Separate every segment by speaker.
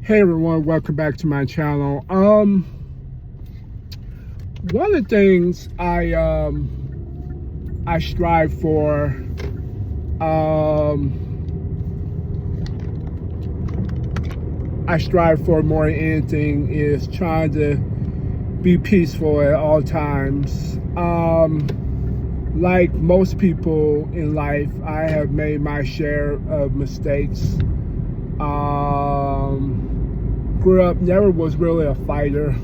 Speaker 1: Hey everyone, welcome back to my channel. One of the things I strive for, more than anything is trying to be peaceful at all times. Like most people in life, I have made my share of mistakes. Grew up, never was really a fighter,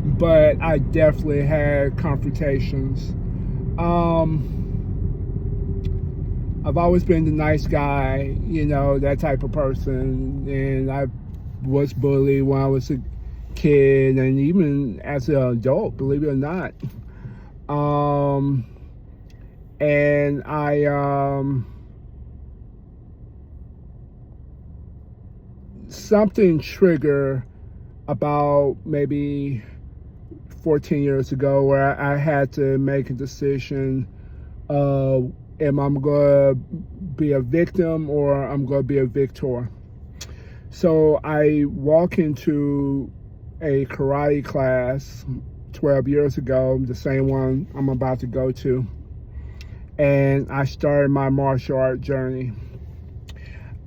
Speaker 1: but I definitely had confrontations. I've always been the nice guy, that type of person, and I was bullied when I was a kid and even as an adult, believe it or not. And something triggered about maybe 14 years ago where I had to make a decision of am I going to be a victim or I'm going to be a victor. So I walked into a karate class 12 years ago, the same one I'm about to go to, and I started my martial art journey.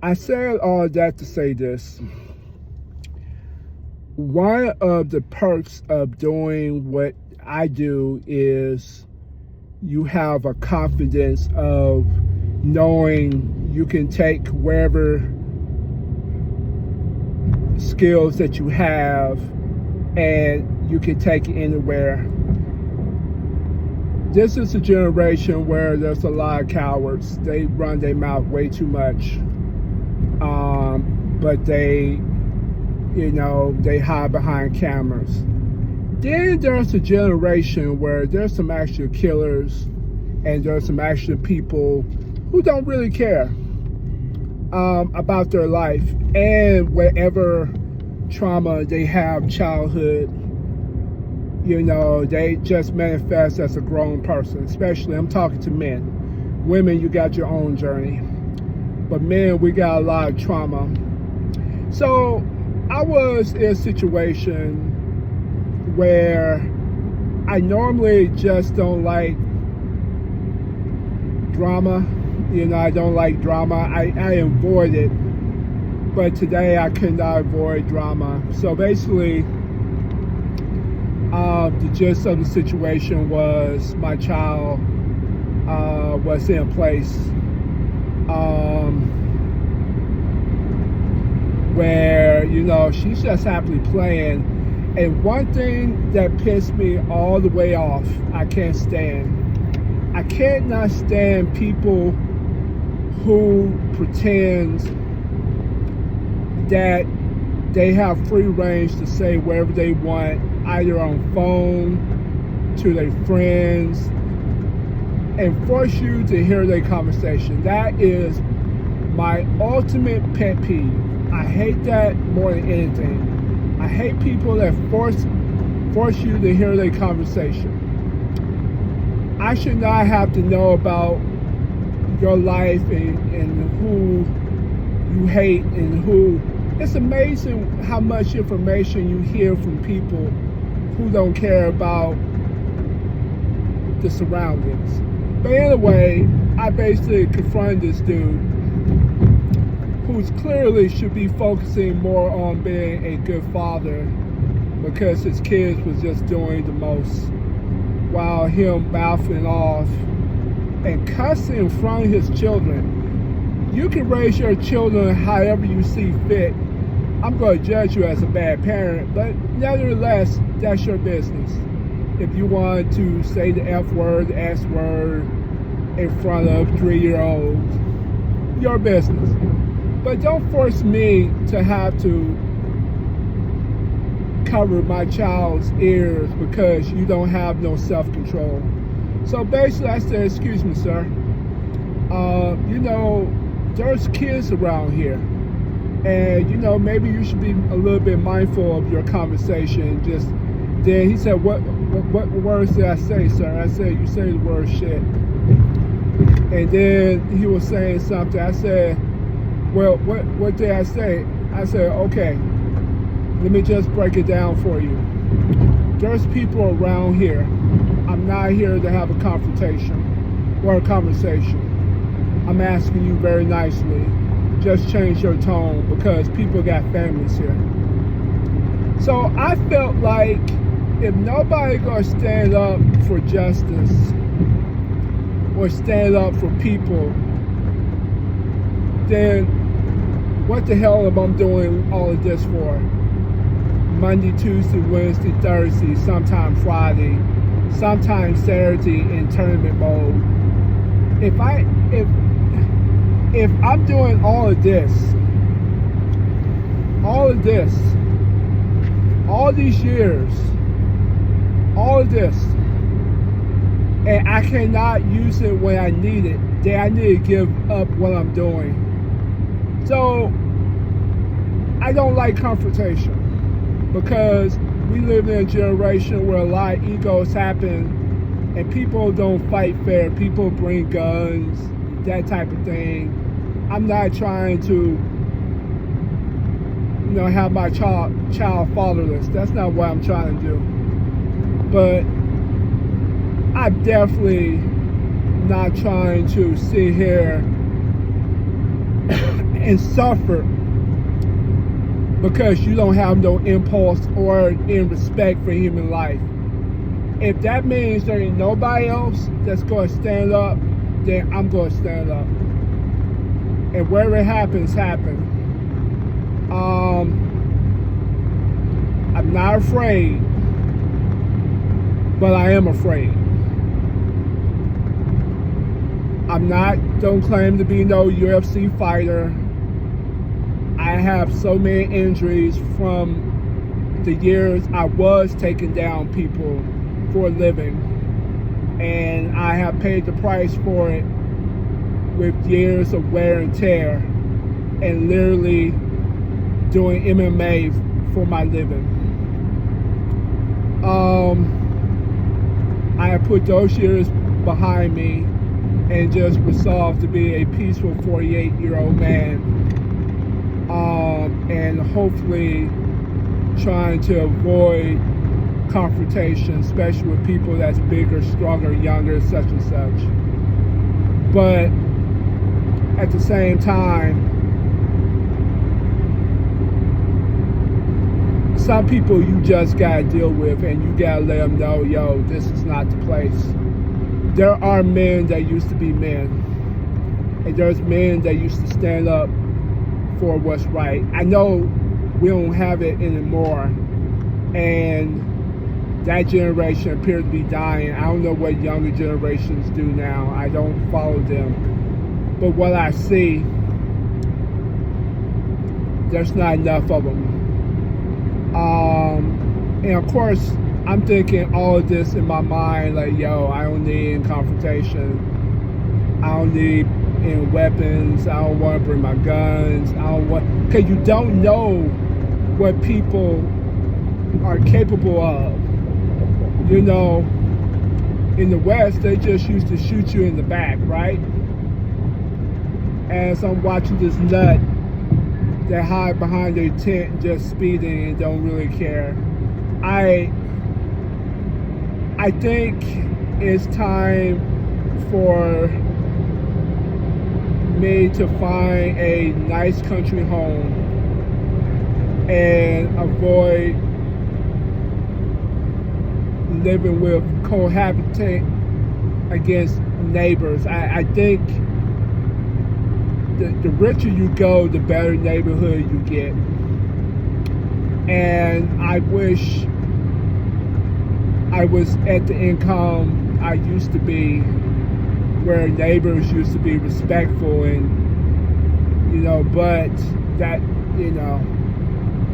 Speaker 1: I said all that to say this. One of the perks of doing what I do is you have a confidence of knowing you can take wherever skills that you have and you can take it anywhere. This is a generation where there's a lot of cowards. They run their mouth way too much. But they hide behind cameras. Then there's a generation where there's some actual killers and there's some actual people who don't really care about their life and whatever trauma they have childhood, they just manifest as a grown person. Especially, I'm talking to men. Women, you got your own journey. But men, we got a lot of trauma. So I was in a situation where I normally just don't like drama. I don't like drama. I avoid it. But today I could not avoid drama. So basically, the gist of the situation was my child was in a place where, she's just happily playing. And one thing that pissed me all the way off, I can't not stand people who pretend that they have free range to say whatever they want, either on phone, to their friends, and force you to hear their conversation. That is my ultimate pet peeve. I hate that more than anything. I hate people that force you to hear their conversation. I should not have to know about your life and who you hate and who. It's amazing how much information you hear from people who don't care about the surroundings. But anyway, I basically confronted this dude who's clearly should be focusing more on being a good father because his kids was just doing the most, while him mouthing off and cussing in front of his children. You can raise your children however you see fit. I'm going to judge you as a bad parent, but nevertheless, that's your business. If you want to say the F word, the S word in front of 3-year-olds, your business. But don't force me to have to cover my child's ears because you don't have no self-control. So basically I said, excuse me, sir. There's kids around here. And, maybe you should be a little bit mindful of your conversation. Then he said, what words did I say, sir? I said, you say the word shit. And then he was saying something. I said, well, what did I say? I said, okay, let me just break it down for you. There's people around here. I'm not here to have a confrontation or a conversation. I'm asking you very nicely, just change your tone because people got families here. So I felt like if nobody gonna stand up for justice or stand up for people, then what the hell am I doing all of this for? Monday, Tuesday, Wednesday, Thursday, sometimes Friday, sometimes Saturday in tournament mode. If I'm doing all of this, all these years, all of this, and I cannot use it when I need it, then I need to give up what I'm doing. So I don't like confrontation because we live in a generation where a lot of egos happen and people don't fight fair. People bring guns, that type of thing. I'm not trying to, have my child fatherless. That's not what I'm trying to do. But I'm definitely not trying to sit here and suffer because you don't have no impulse or in respect for human life. If that means there ain't nobody else that's going to stand up, then I'm going to stand up. And wherever it happens, happen. I'm not afraid, but I am afraid. Don't claim to be no UFC fighter. I have so many injuries from the years I was taking down people for a living. And I have paid the price for it with years of wear and tear and literally doing MMA for my living. I have put those years behind me and just resolved to be a peaceful 48-year-old man. And hopefully trying to avoid confrontation, especially with people that's bigger, stronger, younger, such and such. But at the same time, some people you just gotta deal with and you gotta let them know, yo, this is not the place. There are men that used to be men, and there's men that used to stand up for what's right. I know we don't have it anymore, and that generation appears to be dying. I don't know what younger generations do now. I don't follow them. But what I see, there's not enough of them. And of course, I'm thinking all of this in my mind, like, yo, I don't need confrontation. I don't need any weapons. I don't want to bring my guns. Because you don't know what people are capable of. In the West, they just used to shoot you in the back, right? As I'm watching this nut that hide behind their tent just speeding and don't really care. I think it's time for me to find a nice country home and avoid living with cohabiting against neighbors. I think the richer you go, the better neighborhood you get. And I wish I was at the income I used to be, where neighbors used to be respectful and,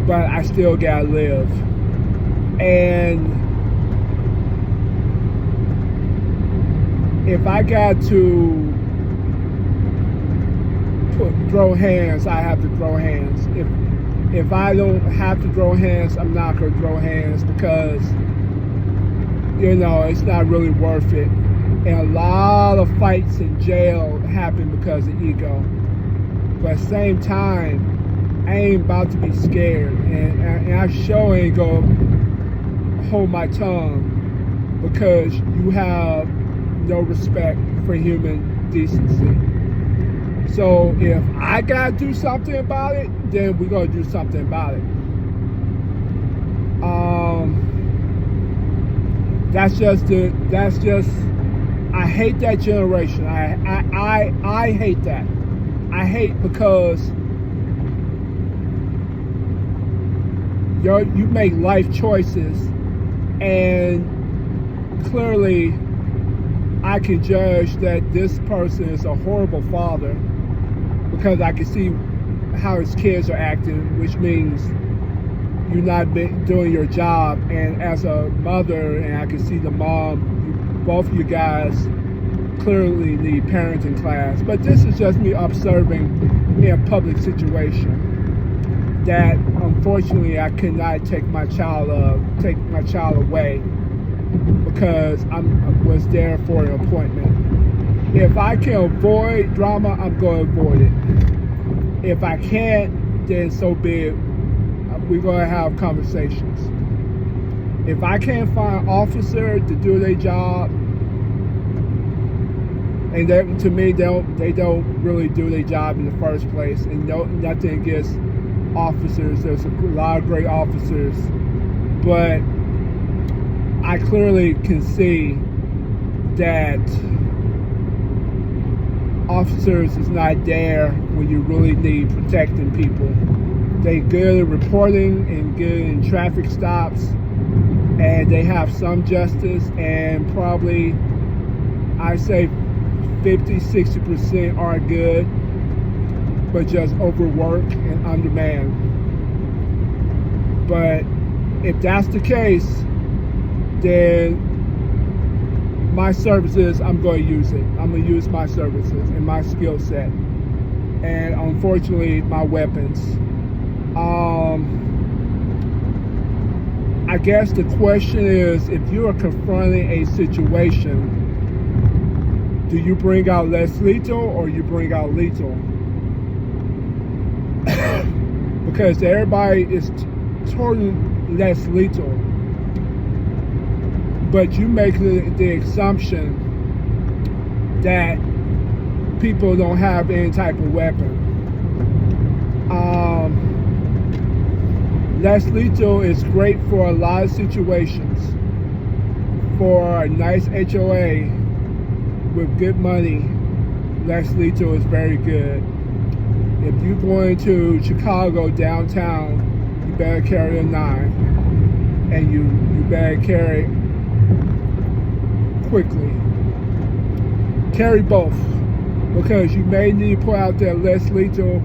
Speaker 1: but I still gotta live. And if I got to throw hands, I have to throw hands. If I don't have to throw hands, I'm not gonna throw hands because, it's not really worth it. And a lot of fights in jail happen because of ego. But at the same time, I ain't about to be scared, and I sure ain't gonna hold my tongue because you have no respect for human decency. So if I gotta do something about it, then we're gonna do something about it. That's just I hate that generation. I hate that. I hate because you make life choices, and clearly I can judge that this person is a horrible father because I can see how his kids are acting, which means you're not doing your job. And as a mother, and I can see the mom, both of you guys clearly need parenting class. But this is just me observing in a public situation that unfortunately I cannot take my child away because I was there for an appointment. If I can avoid drama, I'm going to avoid it. If I can't, then so be it. We're going to have conversations. If I can't find an officer to do their job, and to me, they don't really do their job in the first place, and nothing against officers. There's a lot of great officers, but I clearly can see that officers is not there when you really need protecting people. They good at reporting and good in traffic stops, and they have some justice, and probably I say 50-60% are good, but just overworked and undermanned. But if that's the case, then my services, I'm going to use it. I'm going to use my services and my skill set, and unfortunately my weapons. I guess the question is, if you are confronting a situation, do you bring out less lethal or you bring out lethal? Because everybody is totally less lethal, but you make the assumption that people don't have any type of weapon. Less lethal is great for a lot of situations. For a nice HOA with good money, less lethal is very good. If you're going to Chicago downtown, you better carry a 9, and you better carry quickly. Carry both, because you may need to put out that less lethal.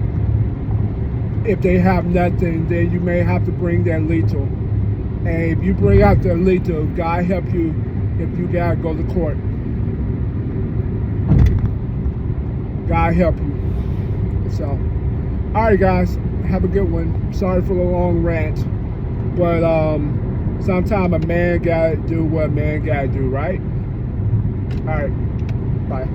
Speaker 1: If they have nothing, then you may have to bring that lethal. And if you bring out the lethal, God help you if you gotta go to court. God help you. So, all right, guys, have a good one. Sorry for the long rant, but sometimes a man gotta do what a man gotta do, right? All right, bye.